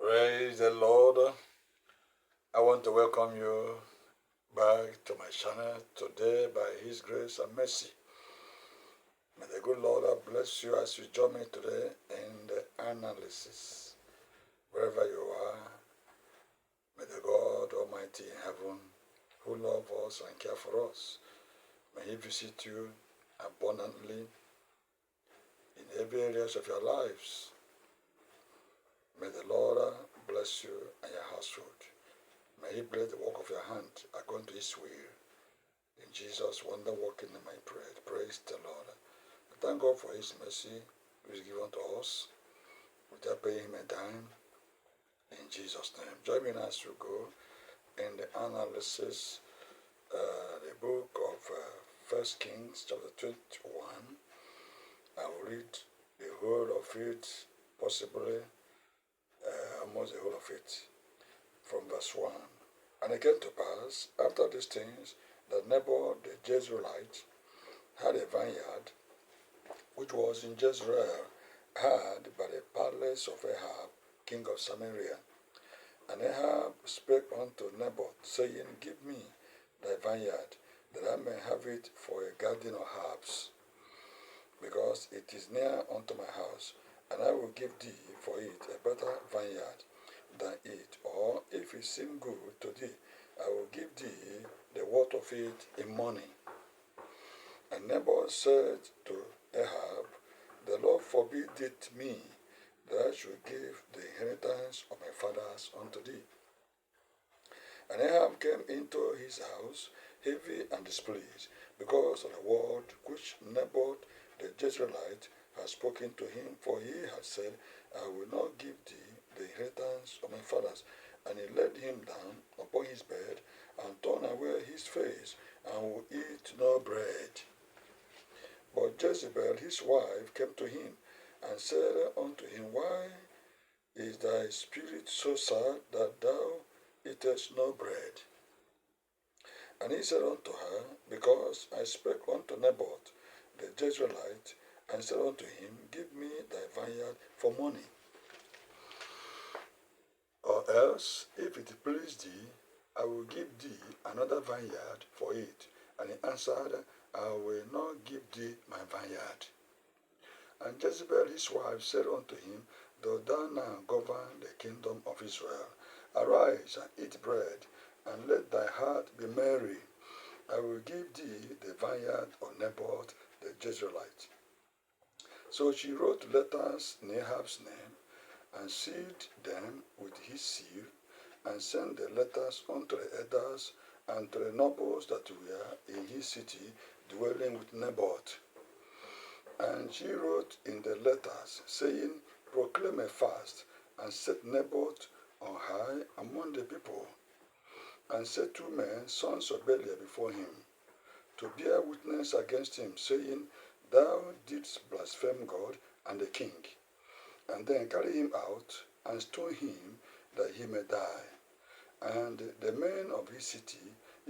Praise the Lord. I want to welcome you back to my channel today by His grace and mercy. May the good Lord bless you as you join me today in the analysis. Wherever you are, may the God Almighty in heaven, who loves us and cares for us, may He visit you abundantly in every areas of your lives. May the Lord bless you and your household. May He bless the work of your hand according to His will. In Jesus' wonder working name I pray. Praise the Lord. Thank God for His mercy which is given to us without paying Him a dime. In Jesus' name. Join me as we go in the analysis, the book of 1 Kings chapter 21. I will read the whole of it, possibly almost the whole of it, from verse 1. And it came to pass, after these things, that Naboth the Jezreelite had a vineyard, which was in Jezreel, had by the palace of Ahab, king of Samaria. And Ahab spake unto Naboth, saying, Give me thy vineyard, that I may have it for a garden of herbs, because it is near unto my house, and I will give thee for it a better vineyard than it. Or if it seem good to thee, I will give thee the worth of it in money. And Naboth said to Ahab, The Lord forbid it me, that I should give the inheritance of my fathers unto thee. And Ahab came into his house heavy and displeased, because of the word which Naboth the Jezreelite had spoken to him. For he had said, I will not give thee the inheritance of my fathers. And he laid him down upon his bed, and turned away his face, and would eat no bread. But Jezebel his wife came to him, and said unto him, Why is thy spirit so sad that thou eatest no bread? And he said unto her, Because I spake unto Naboth the Jezreelite, and said unto him, Give me thy vineyard for money. Or else, if it please thee, I will give thee another vineyard for it. And he answered, I will not give thee my vineyard. And Jezebel his wife said unto him, Dost thou now govern the kingdom of Israel? Arise and eat bread, and let thy heart be merry. I will give thee the vineyard of Naboth the Jezreelite. So she wrote letters in Ahab's name, and sealed them with his seal, and sent the letters unto the elders and to the nobles that were in his city, dwelling with Naboth. And she wrote in the letters, saying, Proclaim a fast, and set Naboth on high among the people, and set 2 men, sons of Belial, before him, to bear witness against him, saying, Thou didst blaspheme God and the king. And then carry him out, and stone him, that he may die. And the men of his city,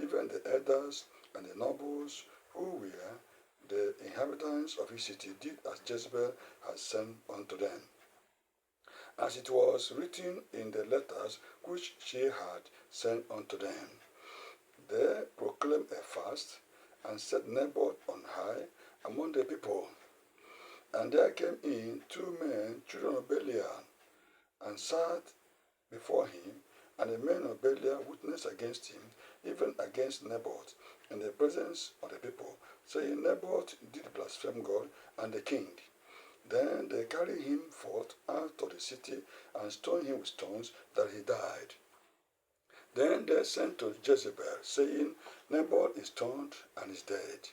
even the elders and the nobles who were the inhabitants of his city, did as Jezebel had sent unto them, as it was written in the letters which she had sent unto them. They proclaimed a fast, and set Naboth on high among the people. And there came in 2 men, children of Belial, and sat before him, and the men of Belial witnessed against him, even against Naboth, in the presence of the people, saying, Naboth did blaspheme God and the king. Then they carried him forth out of the city, and stoned him with stones, that he died. Then they sent to Jezebel, saying, Naboth is stoned and is dead.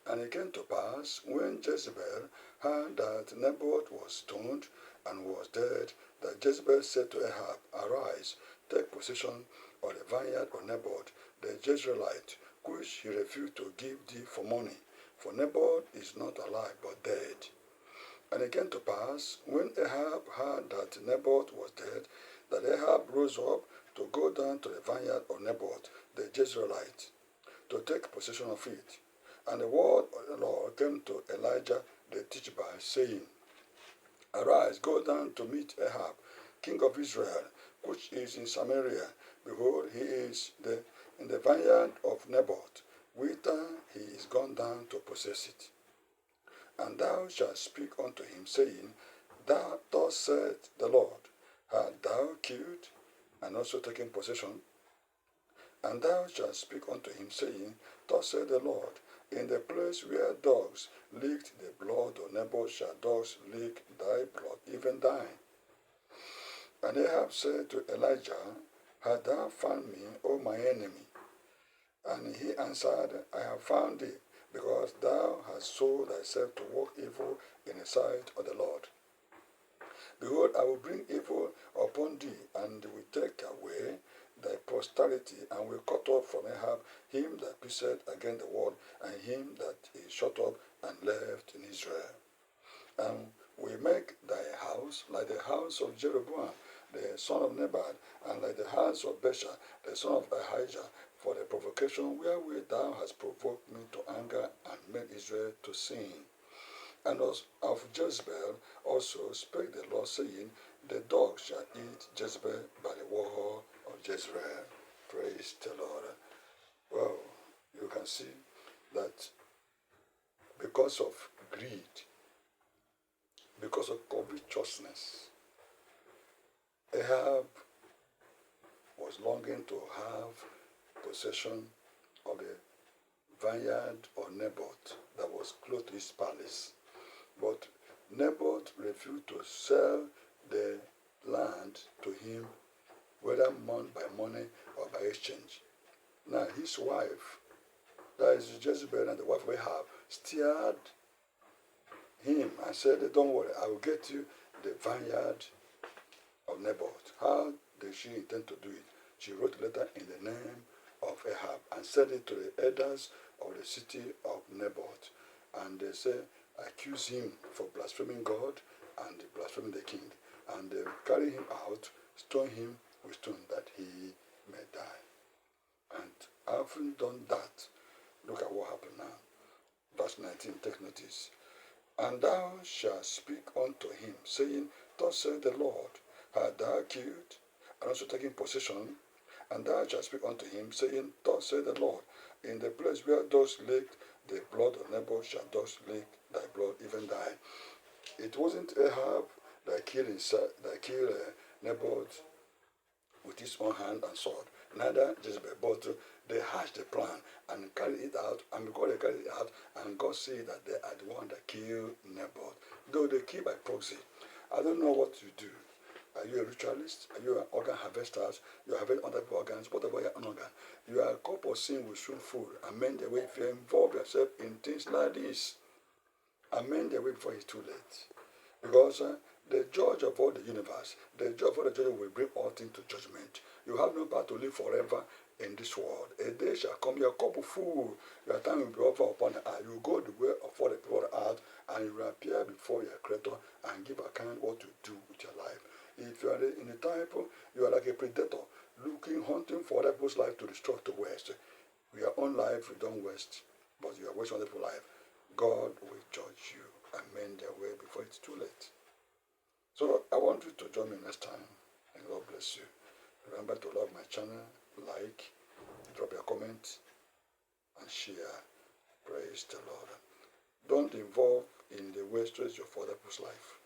And it came to pass, when Jezebel heard that Naboth was stoned and was dead, that Jezebel said to Ahab, Arise, take possession of the vineyard of Naboth the Jezreelite, which he refused to give thee for money. For Naboth is not alive, but dead. And it came to pass, when Ahab heard that Naboth was dead, that Ahab rose up to go down to the vineyard of Naboth the Jezreelite, to take possession of it. And the word of the Lord came to Elijah the Tishbite, saying, Arise, go down to meet Ahab, king of Israel, which is in Samaria. Behold, he is in the vineyard of Naboth, whither he is gone down to possess it. And thou shalt speak unto him, saying, Thus saith the Lord, hast thou killed and also taken possession? And thou shalt speak unto him, saying, Thus saith the Lord, in the place where dogs licked the blood of Naboth shall dogs lick thy blood, even thine. And Ahab said to Elijah, Hast thou found me, O my enemy? And he answered, I have found thee, because thou hast sold thyself to work evil in the sight of the Lord. Behold, I will bring evil upon thee, and will take away thy posterity, and will cut off from Ahab him that pisseth against the wall, and him that is shut up and left in Israel. And will make thy house like the house of Jeroboam, the son of Nebat, and like the house of Baasha, the son of Ahijah, for the provocation wherewith thou hast provoked me to anger and made Israel to sin. And of Jezebel also spake the Lord, saying, The dog shall eat Jezebel by the wall of Jezreel. Praise the Lord. Well, you can see that because of greed, because of covetousness, Ahab was longing to have possession of the vineyard of Naboth that was close to his palace. But Naboth refused to sell the land to him, whether by money or by exchange. Now his wife, that is Jezebel, and the wife we have, steered him and said, Don't worry, I will get you the vineyard of Naboth. How did she intend to do it? She wrote a letter in the name of Ahab and sent it to the elders of the city of Naboth. And they say, accuse him for blaspheming God and blaspheming the king. And they carry him out, stone him with stone that he may die. And having done that, look at what happened now. Verse 19, take notice. And thou shalt speak unto him, saying, Thus saith the Lord, hast thou killed, and also taken possession? And thou shalt speak unto him, saying, Thus saith the Lord, in the place where dogs licked the blood of Naboth shall dogs lick thy blood, even thine. It wasn't Ahab that killed Naboth with his own hand and sword, neither Jezebel, but they hatched the plan and carried it out, and because they carried it out, and God said that they are the one that killed Naboth, though they kill by proxy. I don't know what you do. Are you a ritualist? Are you an organ harvester? You are having other organs, but about your own organ. You are a cup of sin with sweet food. Amend the way if you involve yourself in things like this. Amend the way before it's too late. Because the judge of all the universe, the judge of all the judges will bring all things to judgment. You have no power to live forever in this world. A day shall come, your cup of full, your time will be over upon the earth. You go the way of all the people on earth, and you will appear before your Creator and give account what you do with your life. If you are in the type, you are like a predator, hunting for other people's life to destroy, to waste. Your own life, you don't waste, but you are wasting other people's life. God will judge you and mend their way before it's too late. So I want you to join me next time, and God bless you. Remember to love my channel, like, drop your comment, and share. Praise the Lord. Don't involve in the waste of other people's life.